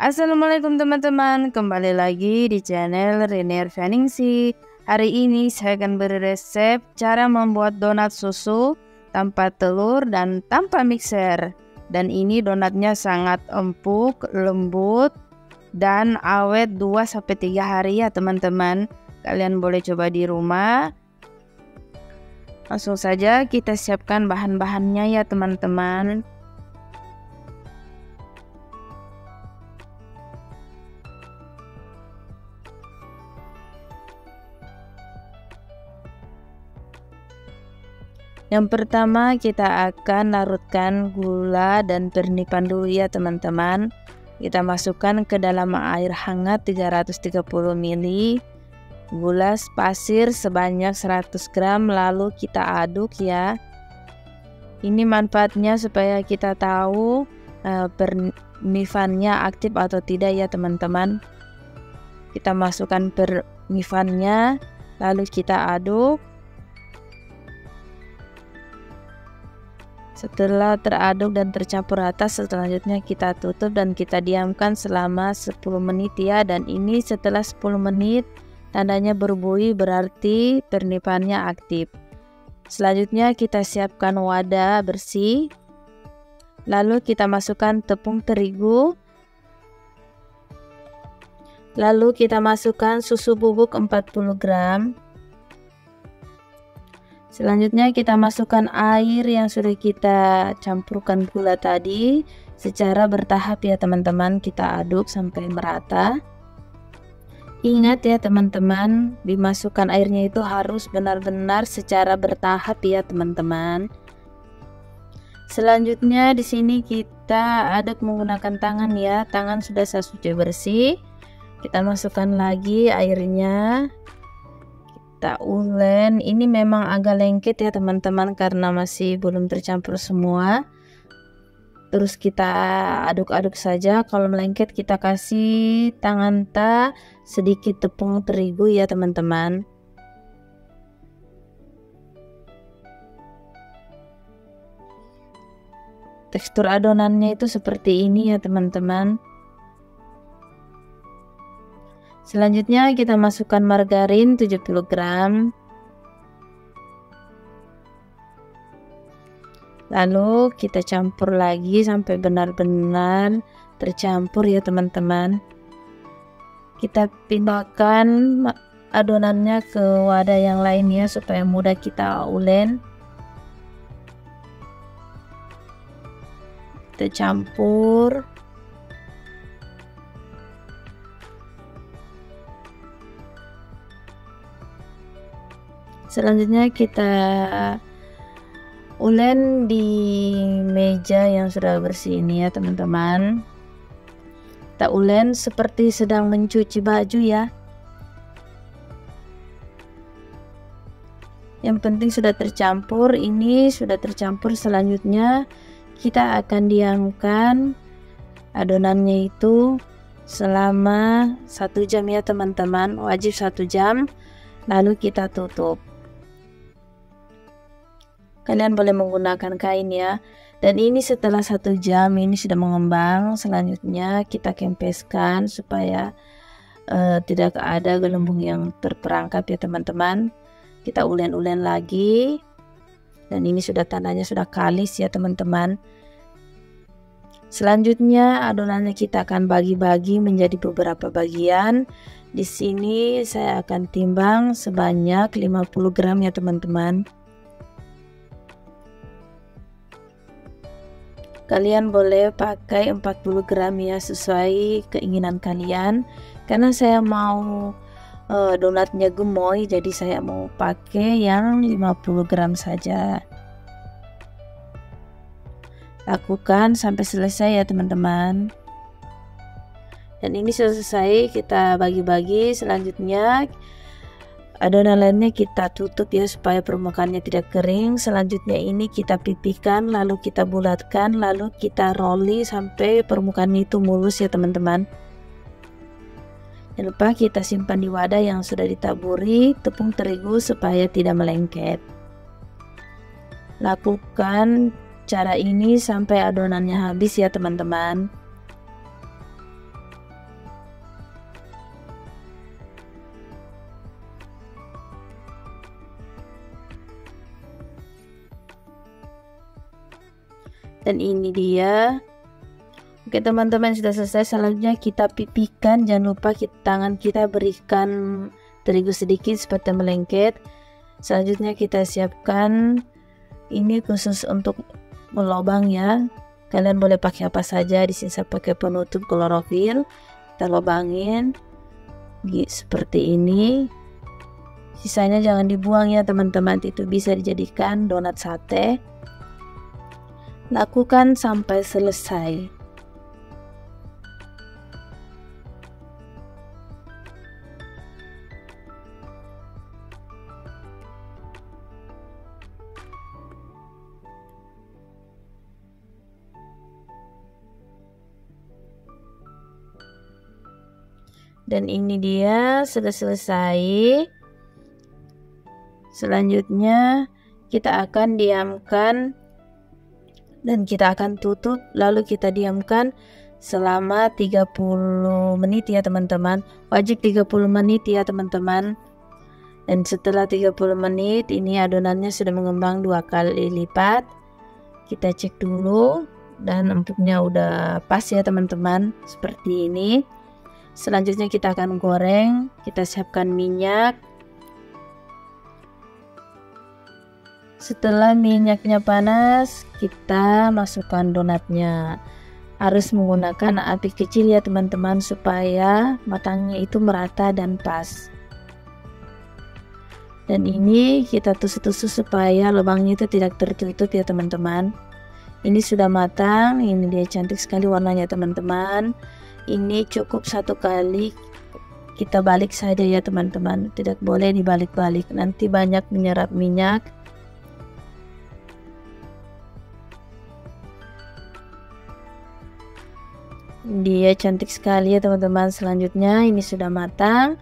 Assalamualaikum teman-teman, kembali lagi di channel Renier Veningsi. Hari ini saya akan beresep cara membuat donat susu tanpa telur dan tanpa mixer. Dan ini donatnya sangat empuk, lembut, dan awet 2-3 hari ya teman-teman. Kalian boleh coba di rumah. Langsung saja kita siapkan bahan-bahannya ya teman-teman. Yang pertama kita akan larutkan gula dan pernipan dulu ya teman-teman. Kita masukkan ke dalam air hangat 330 ml, gula pasir sebanyak 100 gram, lalu kita aduk ya. Ini manfaatnya supaya kita tahu pernifannya aktif atau tidak ya teman-teman. Kita masukkan pernifannya, lalu kita aduk. Setelah teraduk dan tercampur rata, selanjutnya kita tutup dan kita diamkan selama 10 menit ya. Dan ini setelah 10 menit tandanya berbuih, berarti pernifannya aktif. Selanjutnya kita siapkan wadah bersih. Lalu kita masukkan tepung terigu. Lalu kita masukkan susu bubuk 40 gram. Selanjutnya kita masukkan air yang sudah kita campurkan gula tadi secara bertahap ya teman-teman. Kita aduk sampai merata. Ingat ya teman-teman, dimasukkan airnya itu harus benar-benar secara bertahap ya teman-teman. Selanjutnya di sini kita aduk menggunakan tangan ya. Tangan sudah saya cuci bersih. Kita masukkan lagi airnya. Kita ulen. Ini memang agak lengket ya teman-teman karena masih belum tercampur semua. Terus kita aduk-aduk saja. Kalau melengket kita kasih tangan sedikit tepung terigu ya teman-teman. Tekstur adonannya itu seperti ini ya teman-teman. Selanjutnya kita masukkan margarin 70 gram. Lalu kita campur lagi sampai benar-benar tercampur ya teman-teman. Kita pindahkan adonannya ke wadah yang lain ya supaya mudah kita ulen. Kita campur. Selanjutnya kita ulen di meja yang sudah bersih ini ya teman-teman. Kita ulen seperti sedang mencuci baju ya. Yang penting sudah tercampur. Ini sudah tercampur. Selanjutnya kita akan diamkan adonannya itu selama 1 jam ya teman-teman. Wajib 1 jam. Lalu kita tutup. Kalian boleh menggunakan kain ya. Dan ini setelah 1 jam ini sudah mengembang. Selanjutnya kita kempeskan supaya tidak ada gelembung yang terperangkap ya teman-teman. Kita ulen-ulen lagi. Dan ini sudah tandanya sudah kalis ya teman-teman. Selanjutnya adonannya kita akan bagi-bagi menjadi beberapa bagian. Di sini saya akan timbang sebanyak 50 gram ya teman-teman. Kalian boleh pakai 40 gram ya sesuai keinginan kalian. Karena saya mau donatnya gemoy, jadi saya mau pakai yang 50 gram saja. Lakukan sampai selesai ya teman-teman. Dan ini selesai, kita bagi-bagi. Selanjutnya adonan lainnya kita tutup ya supaya permukaannya tidak kering. Selanjutnya ini kita pipihkan, lalu kita bulatkan, lalu kita rolling sampai permukaannya itu mulus ya teman-teman. Jangan lupa kita simpan di wadah yang sudah ditaburi tepung terigu supaya tidak melengket. Lakukan cara ini sampai adonannya habis ya teman-teman. Dan ini dia. Oke teman-teman, sudah selesai. Selanjutnya kita pipihkan. Jangan lupa tangan kita berikan terigu sedikit seperti melengket. Selanjutnya kita siapkan, ini khusus untuk melobang ya. Kalian boleh pakai apa saja. Di sini saya pakai penutup klorofil. Kita lobangin seperti ini. Sisanya jangan dibuang ya teman-teman. Itu bisa dijadikan donat sate. Lakukan sampai selesai. Dan ini dia sudah selesai. Selanjutnya kita akan diamkan dan kita akan tutup, lalu kita diamkan selama 30 menit ya teman-teman. Wajib 30 menit ya teman-teman. Dan setelah 30 menit ini adonannya sudah mengembang 2 kali lipat. Kita cek dulu dan empuknya udah pas ya teman-teman, seperti ini. Selanjutnya kita akan goreng. Kita siapkan minyak. Setelah minyaknya panas, kita masukkan donatnya. Harus menggunakan api kecil ya teman-teman, supaya matangnya itu merata dan pas. Dan ini kita tusuk-tusuk supaya lubangnya itu tidak tertutup ya teman-teman. Ini sudah matang. Ini dia cantik sekali warnanya teman-teman. Ini cukup 1 kali kita balik saja ya teman-teman, tidak boleh dibalik-balik, nanti banyak menyerap minyak. Dia cantik sekali ya teman-teman. Selanjutnya ini sudah matang,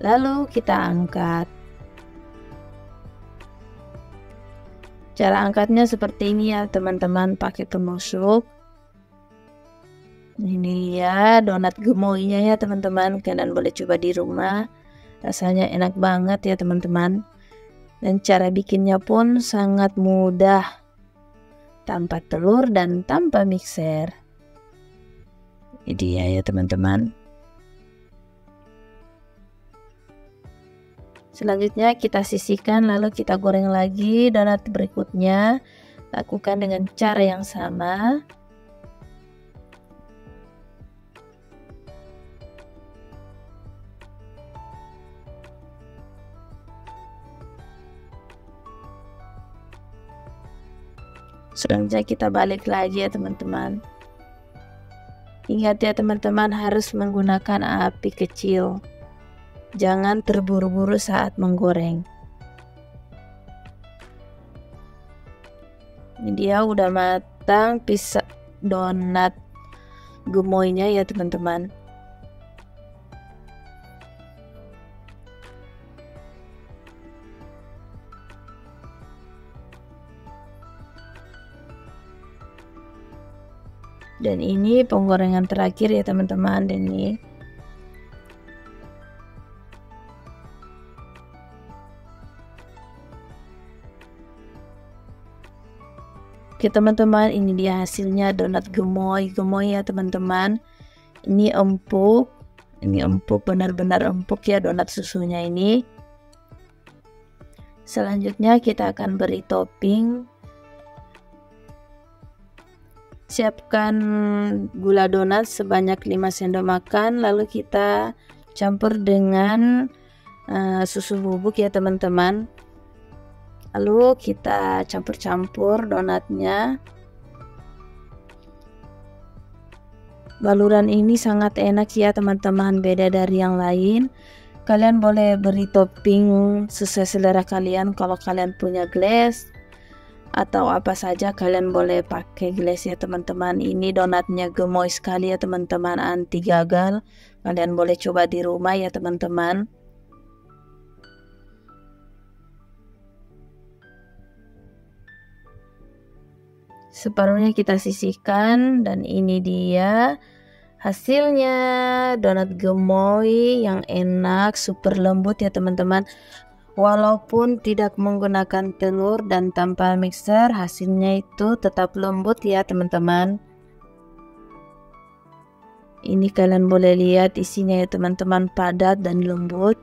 lalu kita angkat. Cara angkatnya seperti ini ya teman-teman, pakai penusuk. Ini ya donat gemoynya ya teman-teman, kalian boleh coba di rumah, rasanya enak banget ya teman-teman. Dan cara bikinnya pun sangat mudah, tanpa telur dan tanpa mixer. Ini dia ya teman-teman. Selanjutnya kita sisihkan, lalu kita goreng lagi donat berikutnya. Lakukan dengan cara yang sama. Selanjutnya kita balik lagi ya teman-teman. Ingat ya teman-teman, harus menggunakan api kecil. Jangan terburu-buru saat menggoreng. Ini dia udah matang pisang donat gemoynya ya teman-teman. Dan ini penggorengan terakhir ya teman-teman. Dan ini oke teman-teman, ini dia hasilnya donat gemoy ya teman-teman. Ini empuk, benar-benar empuk ya donat susunya ini. Selanjutnya kita akan beri topping. Siapkan gula donat sebanyak 5 sendok makan, lalu kita campur dengan susu bubuk ya teman-teman. Lalu kita campur-campur donatnya. Baluran ini sangat enak ya teman-teman, beda dari yang lain. Kalian boleh beri topping sesuai selera kalian. Kalau kalian punya glaze atau apa saja, kalian boleh pakai glaze ya teman-teman. Ini donatnya gemoy sekali ya teman-teman, anti gagal. Kalian boleh coba di rumah ya teman-teman. Separuhnya kita sisihkan, dan ini dia hasilnya donat gemoy yang enak, super lembut ya teman-teman. Walaupun tidak menggunakan telur dan tanpa mixer, hasilnya itu tetap lembut ya teman-teman. Ini kalian boleh lihat isinya ya teman-teman, padat dan lembut.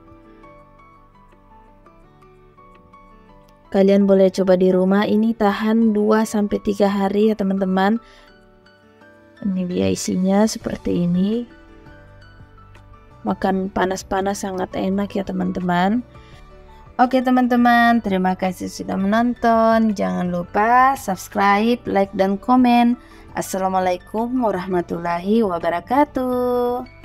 Kalian boleh coba di rumah, ini tahan 2-3 hari ya teman-teman. Ini dia isinya seperti ini. Makan panas-panas sangat enak ya teman-teman. Oke teman-teman, terima kasih sudah menonton. Jangan lupa subscribe, like, dan komen. Assalamualaikum warahmatullahi wabarakatuh.